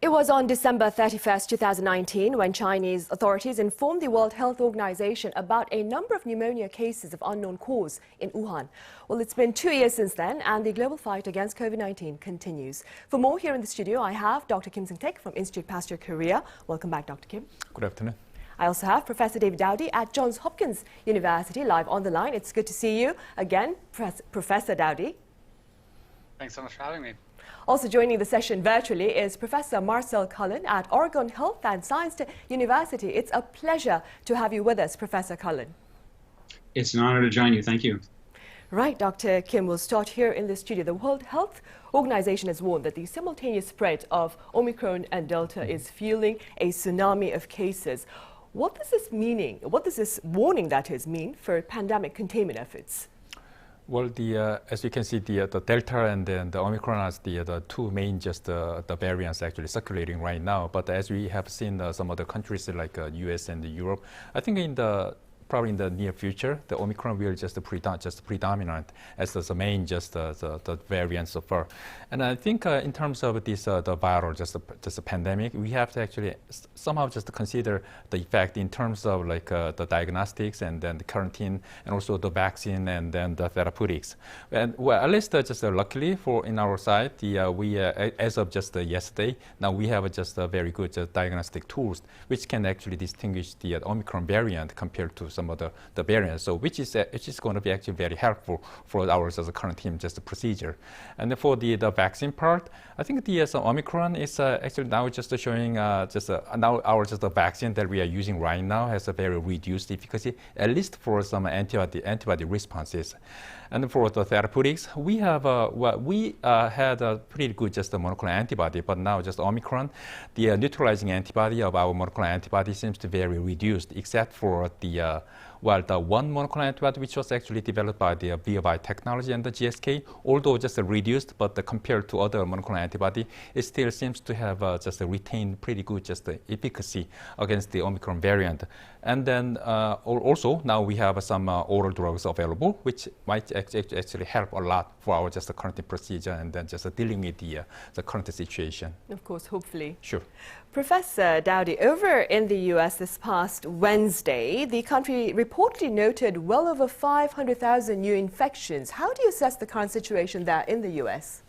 It was on December 31st, 2019, when Chinese authorities informed the World Health Organization about a number of pneumonia cases of unknown cause in Wuhan. Well, it's been 2 years since then, and the global fight against COVID-19 continues. For more, here in the studio, I have Dr. Kim Seung-taek from Institute Pasteur Korea. Welcome back, Dr. Kim. Good afternoon. I also have Professor David DOWDY at Johns Hopkins University live on the line. It's good to see you again, Professor DOWDY. Thanks so much for having me. Also joining the session virtually is Professor Marcel Cullen at Oregon Health and Science University. It's a pleasure to have you with us, Professor Cullen. It's an honor to join you. Thank you. Right, Dr. Kim, we'll start here in the studio. The World Health Organization has warned that the simultaneous spread of Omicron and Delta is fueling a tsunami of cases. What does this warning mean for pandemic containment efforts? Well, as you can see, the Delta and then the Omicron are the two main the variants actually circulating right now. But as we have seen some other countries like US and Europe, I think probably in the near future, the Omicron will just predominant as the main the variant so far. And I think in terms of this the viral the pandemic, we have to actually somehow just consider the effect in terms of like the diagnostics and then the quarantine and also the vaccine and then the therapeutics. And well, at least luckily for in our side, we as of yesterday, now we have a very good diagnostic tools which can actually distinguish the Omicron variant compared to some of the variants, so which is going to be actually very helpful for ours as a quarantine procedure. And for the vaccine part, I think the Omicron is actually now just showing now our vaccine that we are using right now has a very reduced efficacy, at least for some antibody responses. And for the therapeutics, we have had a pretty good monoclonal antibody, but now Omicron, the neutralizing antibody of our monoclonal antibody seems to be very reduced, except for the one monoclonal antibody which was actually developed by the BioBio technology and the GSK, although reduced, but compared to other monoclonal antibody, it still seems to have retained pretty good efficacy against the Omicron variant. And then also now we have some oral drugs available, which might actually help a lot for our quarantine procedure and then dealing with the current situation. Of course, hopefully. Sure. Professor DOWDY, over in the US this past Wednesday, the country reportedly noted well over 500,000 new infections. How do you assess the current situation there in the US?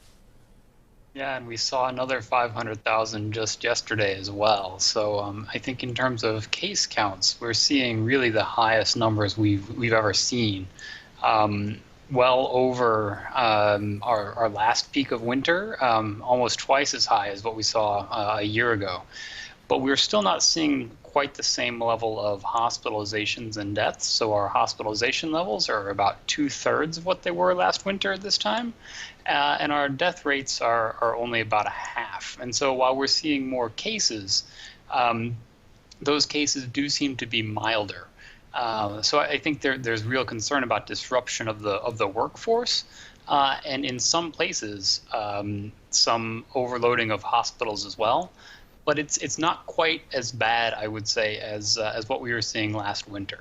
Yeah, and we saw another 500,000 just yesterday as well. So I think in terms of case counts, we're seeing really the highest numbers we've ever seen. Well over our last peak of winter, almost twice as high as what we saw a year ago. But we're still not seeing quite the same level of hospitalizations and deaths. So our hospitalization levels are about 2/3 of what they were last winter at this time. And our death rates are only about a half. And so while we're seeing more cases, those cases do seem to be milder. So I think there's real concern about disruption of the workforce, and in some places, some overloading of hospitals as well. But it's not quite as bad, I would say, as what we were seeing last winter.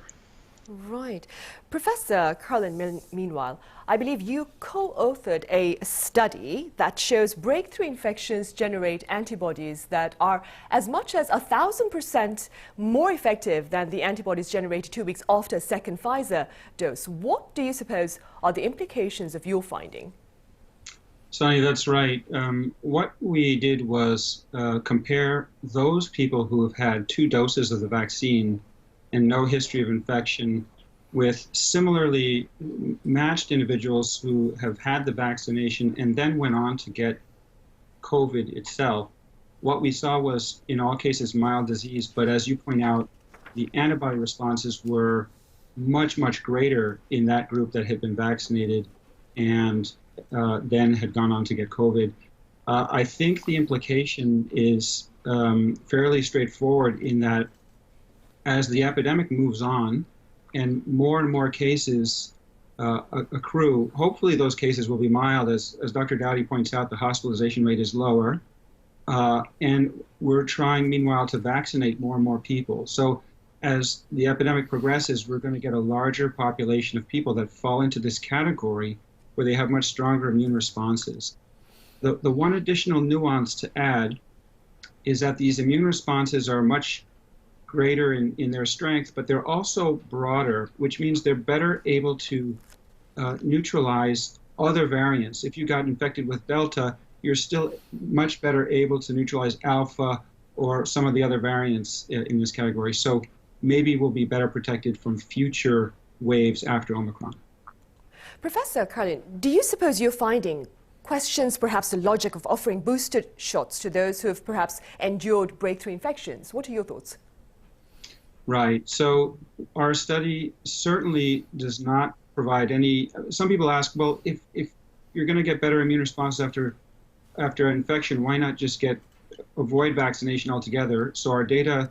Right. Professor Cullen, meanwhile, I believe you co-authored a study that shows breakthrough infections generate antibodies that are as much as 1,000% more effective than the antibodies generated 2 weeks after a second Pfizer dose. What do you suppose are the implications of your finding? Sonny, that's right. What we did was compare those people who have had 2 doses of the vaccine and no history of infection with similarly matched individuals who have had the vaccination and then went on to get COVID itself. What we saw was, in all cases, mild disease, but as you point out, the antibody responses were much, much greater in that group that had been vaccinated and then had gone on to get COVID. I think the implication is fairly straightforward in that as the epidemic moves on and more cases accrue, hopefully those cases will be mild. As Dr. DOWDY points out, the hospitalization rate is lower. And we're trying, meanwhile, to vaccinate more and more people. So as the epidemic progresses, we're going to get a larger population of people that fall into this category where they have much stronger immune responses. The one additional nuance to add is that these immune responses are much greater in their strength, but they're also broader, which means they're better able to neutralize other variants. If you got infected with Delta, you're still much better able to neutralize Alpha or some of the other variants in this category. So maybe we'll be better protected from future waves after Omicron. Professor Carlin, do you suppose you're finding questions perhaps the logic of offering booster shots to those who have perhaps endured breakthrough infections? What are your thoughts? Right. So our study certainly does not provide any. Some people ask, well, if you're going to get better immune response after infection, why not just avoid vaccination altogether? So our data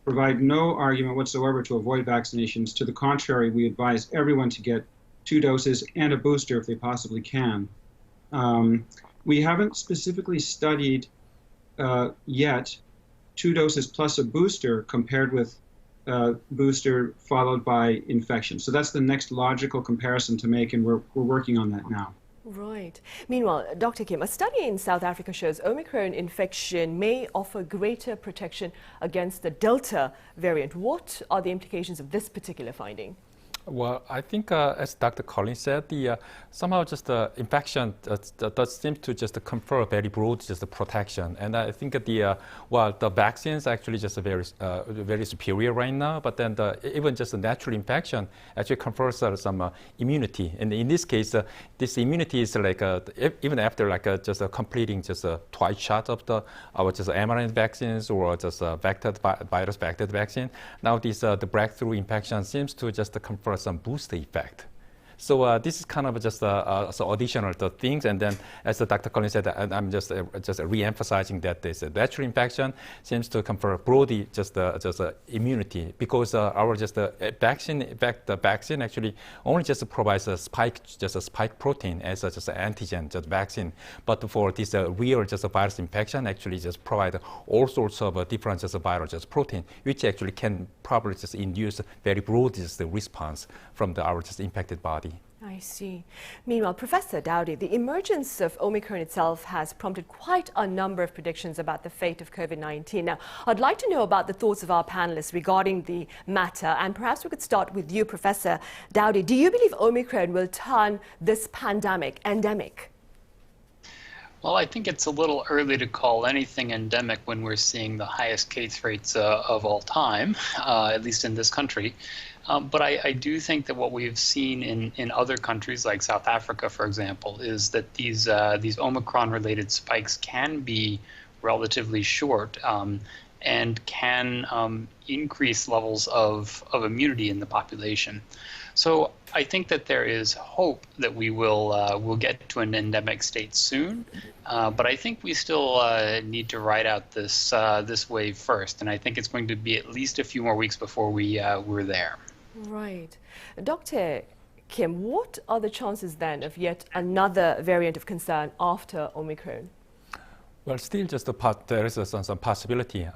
provide no argument whatsoever to avoid vaccinations. To the contrary, we advise everyone to get 2 doses and a booster if they possibly can. We haven't specifically studied yet 2 doses plus a booster compared with booster followed by infection. So that's the next logical comparison to make, and we're working on that now. Right. Meanwhile, Dr. Kim, a study in South Africa shows Omicron infection may offer greater protection against the Delta variant. What are the implications of this particular finding? Well, I think, as Dr. Collins said, somehow just the infection does seem to just confer a very broad just protection. And I think the vaccines actually just very superior right now. But then even just the natural infection actually confers some immunity. And in this case, this immunity is like even after just completing just twice shot of our just mRNA vaccines or just virus vector vaccine. Now the breakthrough infection seems to just confer some booster effect. So this is kind of just additional things, and then as Dr. Collins said, I'm just re-emphasizing that this natural infection seems to confer broadly just immunity, because our vaccine, in fact, the vaccine actually only just provides a spike protein as just an antigen, just vaccine. But for this real virus infection, actually just provide all sorts of different viral protein, which actually can probably just induce very broad response from our infected body. I see. Meanwhile, Professor Dowdy, the emergence of Omicron itself has prompted quite a number of predictions about the fate of COVID-19. Now, I'd like to know about the thoughts of our panelists regarding the matter, and perhaps we could start with you, Professor Dowdy. Do you believe Omicron will turn this pandemic endemic? Well, I think it's a little early to call anything endemic when we're seeing the highest case rates of all time, at least in this country. But I do think that what we've seen in other countries like South Africa, for example, is that these Omicron-related spikes can be relatively short and can increase levels of immunity in the population. So I think that there is hope that we will get to an endemic state soon, but I think we still need to ride out this wave first, and I think it's going to be at least a few more weeks before we're there. Right. Dr. Kim, what are the chances then of yet another variant of concern after Omicron? Well, still just there is some possibility.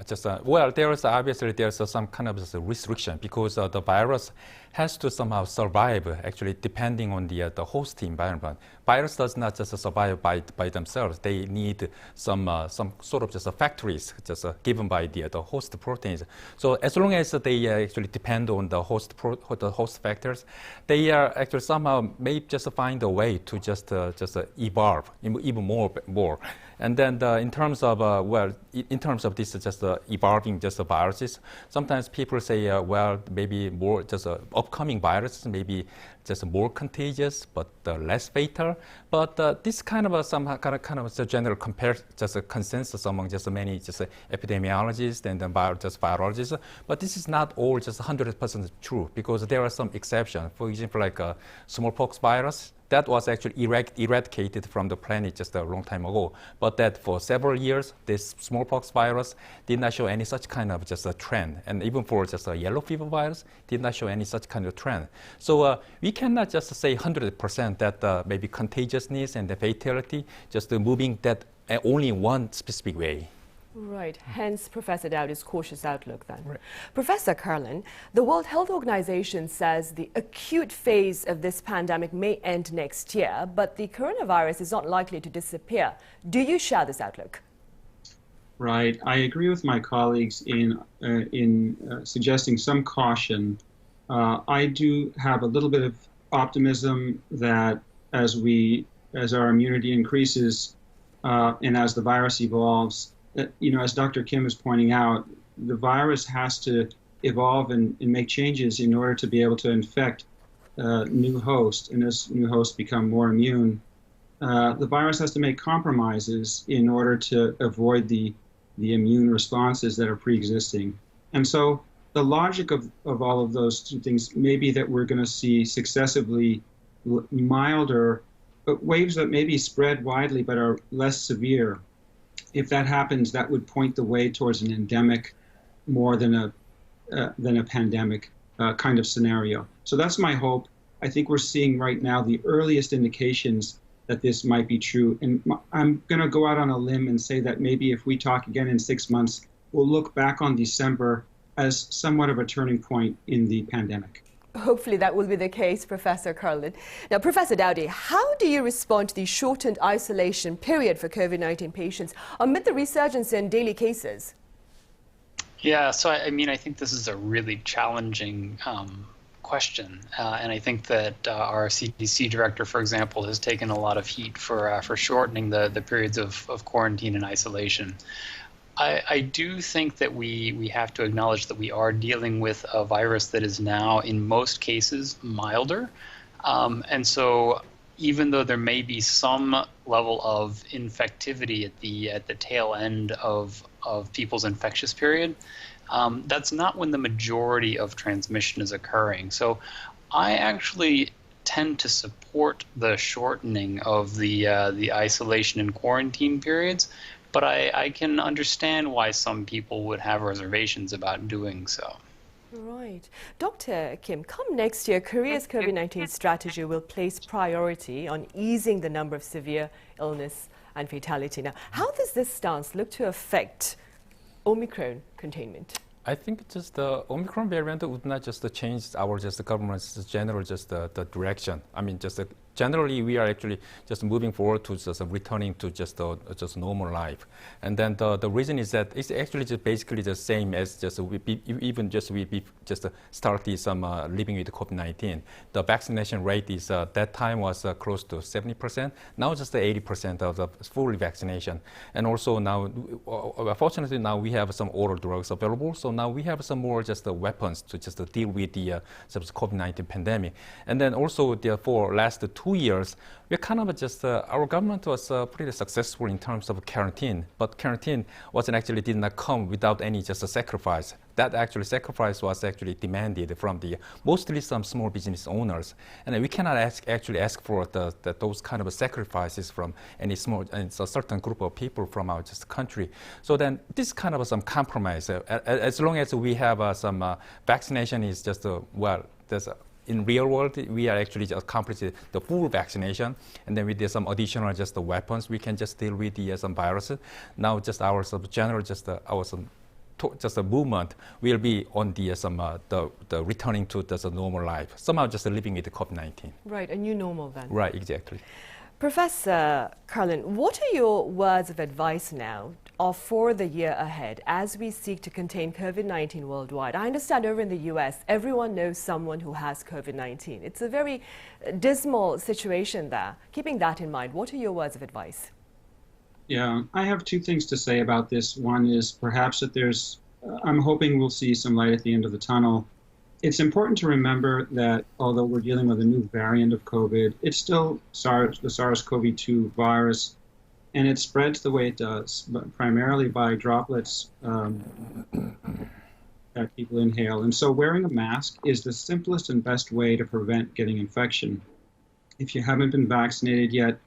There is obviously some kind of restriction, because the virus has to somehow survive, actually, depending on the host environment. Virus does not just survive by themselves. They need some sort of factories given by the host proteins. So as long as they actually depend on the host factors, they are actually somehow may just find a way to just evolve even more. And then in terms of this evolving viruses, sometimes people say maybe more upcoming viruses maybe just more contagious but less fatal. But this kind of a general consensus among many epidemiologists and then virologists. But this is not all 100% true, because there are some exceptions. For example, like smallpox virus. That was actually eradicated from the planet just a long time ago. But that for several years, this smallpox virus did not show any such kind of a trend. And even for a yellow fever virus, did not show any such kind of trend. So we cannot just say 100% that maybe contagiousness and the fatality just moving that only one specific way. Right, hence Professor Dowdy's cautious outlook then. Right. Professor Carlin, the World Health Organization says the acute phase of this pandemic may end next year, but the coronavirus is not likely to disappear. Do you share this outlook? Right. I agree with my colleagues in suggesting some caution. I do have a little bit of optimism that as our immunity increases and as the virus evolves, that, as Dr. Kim is pointing out, the virus has to evolve and make changes in order to be able to infect new hosts. And as new hosts become more immune, the virus has to make compromises in order to avoid the immune responses that are pre-existing. And so the logic of all of those two things may be that we're going to see successively milder waves that maybe spread widely but are less severe. If that happens, that would point the way towards an endemic more than a pandemic kind of scenario. So that's my hope. I think we're seeing right now the earliest indications that this might be true. And I'm going to go out on a limb and say that maybe if we talk again in 6 months, we'll look back on December as somewhat of a turning point in the pandemic. Hopefully that will be the case, Professor Carlin. Now, Professor Dowdy, how do you respond to the shortened isolation period for COVID-19 patients amid the resurgence in daily cases? Yeah, so I think this is a really challenging question, and I think that our CDC director, for example, has taken a lot of heat for shortening the periods of quarantine and isolation. I do think that we have to acknowledge that we are dealing with a virus that is now, in most cases, milder, and so even though there may be some level of infectivity at the tail end of people's infectious period, that's not when the majority of transmission is occurring. So I actually tend to support the shortening of the isolation and quarantine periods, but I can understand why some people would have reservations about doing so. Right. Dr. Kim, come next year, Korea's COVID-19 strategy will place priority on easing the number of severe illness and fatality. Now, how does this stance look to affect Omicron containment? I think just the Omicron variant would not just change our government's general the direction. I mean, generally we are actually just moving forward to just returning to just normal life, and then the reason is that it's actually just basically the same as we started some living with COVID-19. The vaccination rate is that time was close to 70%. Now just 80% of the full vaccination, and also now fortunately now we have some oral drugs available. So now we have some more weapons to deal with the COVID-19 pandemic, and then also for last 2 years, we're kind of our government was pretty successful in terms of quarantine, but quarantine did not come without any sacrifice. That sacrifice was demanded from mostly some small business owners, and we cannot ask for those kind of sacrifices from any small and a certain group of people from our country. So then this kind of some compromise, as long as we have some vaccination is in real world, we are actually accomplishing the full vaccination, and then with some additional weapons, we can deal with some viruses. Now our general our movement will be on the returning to the normal life, somehow living with the COVID-19. Right, a new normal then. Right, exactly. Professor Carlin, what are your words of advice now for the year ahead as we seek to contain COVID-19 worldwide? I understand over in the US, everyone knows someone who has COVID-19. It's a very dismal situation there. Keeping that in mind, what are your words of advice? Yeah, I have two things to say about this. One is perhaps that I'm hoping we'll see some light at the end of the tunnel. It's important to remember that although we're dealing with a new variant of COVID, it's still the SARS-CoV-2 virus, and it spreads the way it does, but primarily by droplets that people inhale. And so wearing a mask is the simplest and best way to prevent getting infection. If you haven't been vaccinated yet,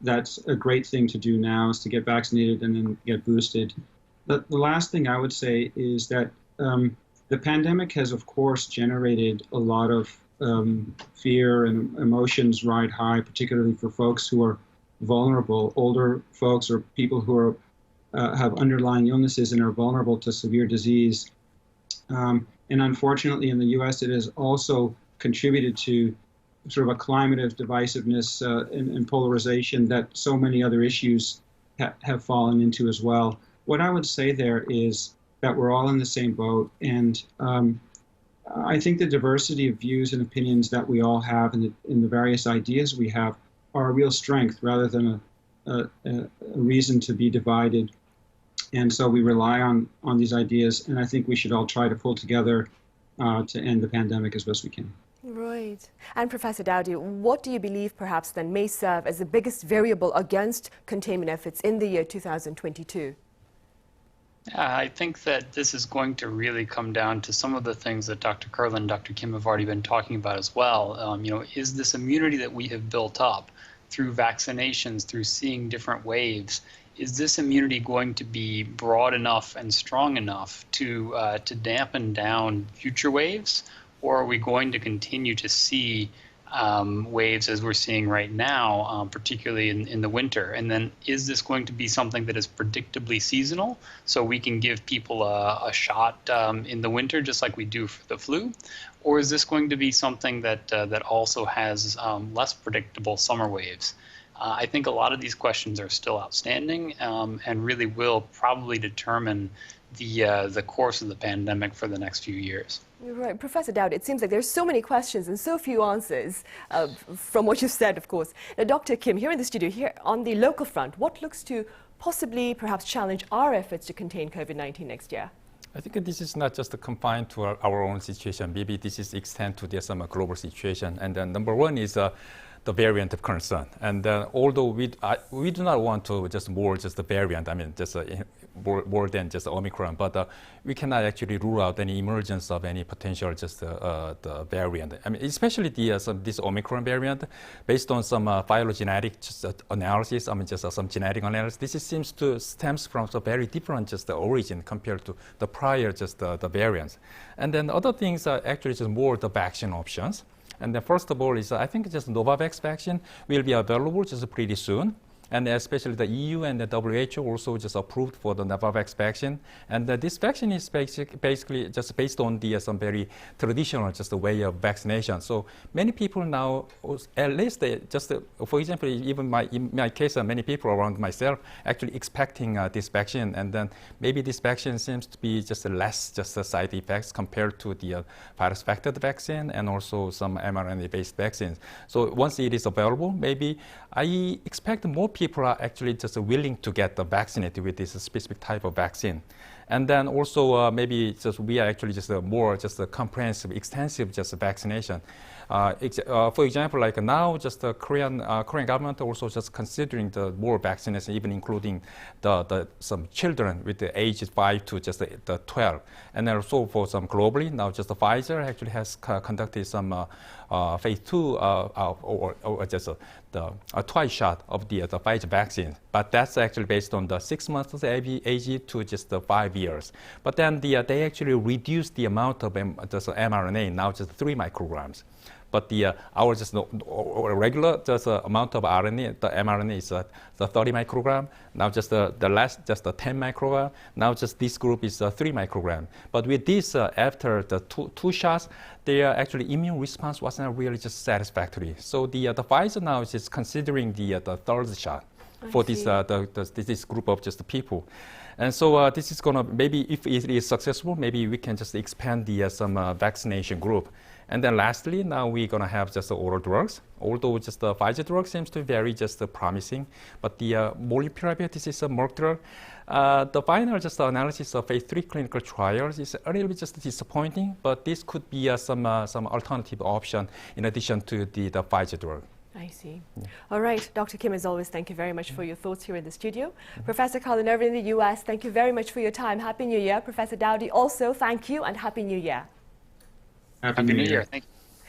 that's a great thing to do now, is to get vaccinated and then get boosted. The last thing I would say is that the pandemic has, of course, generated a lot of fear and emotions ride high, particularly for folks who are vulnerable, older folks or people who have underlying illnesses and are vulnerable to severe disease. And unfortunately, in the U.S., it has also contributed to sort of a climate of divisiveness and polarization that so many other issues have fallen into as well. What I would say there is that we're all in the same boat, and I think the diversity of views and opinions that we all have and the various ideas we have are a real strength rather than a reason to be divided. And so we rely on these ideas, and I think we should all try to pull together to end the pandemic as best we can. Right. And Professor Dowdy, what do you believe perhaps then may serve as the biggest variable against containment efforts in the year 2022? I think that this is going to really come down to some of the things that Dr. Carlin and Dr. Kim have already been talking about as well. Is this immunity that we have built up through vaccinations, through seeing different waves, is this immunity going to be broad enough and strong enough to dampen down future waves, or are we going to continue to see waves as we're seeing right now, particularly in the winter? And then is this going to be something that is predictably seasonal, so we can give people a shot in the winter just like we do for the flu? Or is this going to be something that also has less predictable summer waves? I think a lot of these questions are still outstanding and really will probably determine the course of the pandemic for the next few years. You're right. Professor Dowdy, it seems like there's so many questions and so few answers from what you've said, of course. Now, Dr. Kim, here in the studio, here on the local front, what looks to possibly perhaps challenge our efforts to contain COVID-19 next year? I think this is not just confined to our own situation. Maybe this is extend to some global situation. And then number one is the variant of concern. And although we do not want to just the variant, I mean, just more than just Omicron, but we cannot actually rule out any emergence of any potential the variant. I mean, especially this Omicron variant, based on some phylogenetic analysis, I mean, some genetic analysis, this seems to stems from a very different origin compared to the prior the variants. And then other things are actually just more the vaccine options. And then first of all is I think just Novavax vaccine will be available just pretty soon. And especially the EU and the WHO also just approved for the Novavax vaccine. And this vaccine is basically just based on some very traditional way of vaccination. So many people now, at least for example, even in my case, many people around myself actually expecting this vaccine. And then maybe this vaccine seems to be just less side effects compared to the virus vector vaccine and also some mRNA-based vaccines. So once it is available, maybe I expect more people are actually just willing to get vaccinated with this specific type of vaccine. And then also maybe we are actually more comprehensive, extensive vaccination. For example, like now, the Korean government also considering the more vaccination, even including some children with the age 5 to the 12. And then also for some globally, now Pfizer actually has conducted some phase 2 or a twice shot of the Pfizer vaccine. But that's actually based on the 6 months age to just 5 years. But then they actually reduced the amount of mRNA, now just 3 micrograms. But our regular amount of RNA, the mRNA is the 30 microgram. Now the last 10 microgram. Now this group is 3 microgram. But with this, after the two shots, their actually immune response wasn't really satisfactory. So the Pfizer now is considering the third shot for this group of people. And so this is gonna, maybe if it is successful, maybe we can expand the some vaccination group. And then lastly, now we're going to have oral drugs. Although the Pfizer drug seems to be very promising, but the molnupiravir, this is a Merck drug. The final analysis of phase 3 clinical trials is a little bit disappointing, but this could be some alternative option in addition to the Pfizer drug. I see. Yeah. All right, Dr. Kim, as always, thank you very much for your thoughts here in the studio. Professor Colin Irvin in the US, thank you very much for your time. Happy New Year. Professor Dowdy, also thank you and Happy New Year. Happy New Year. Thank you.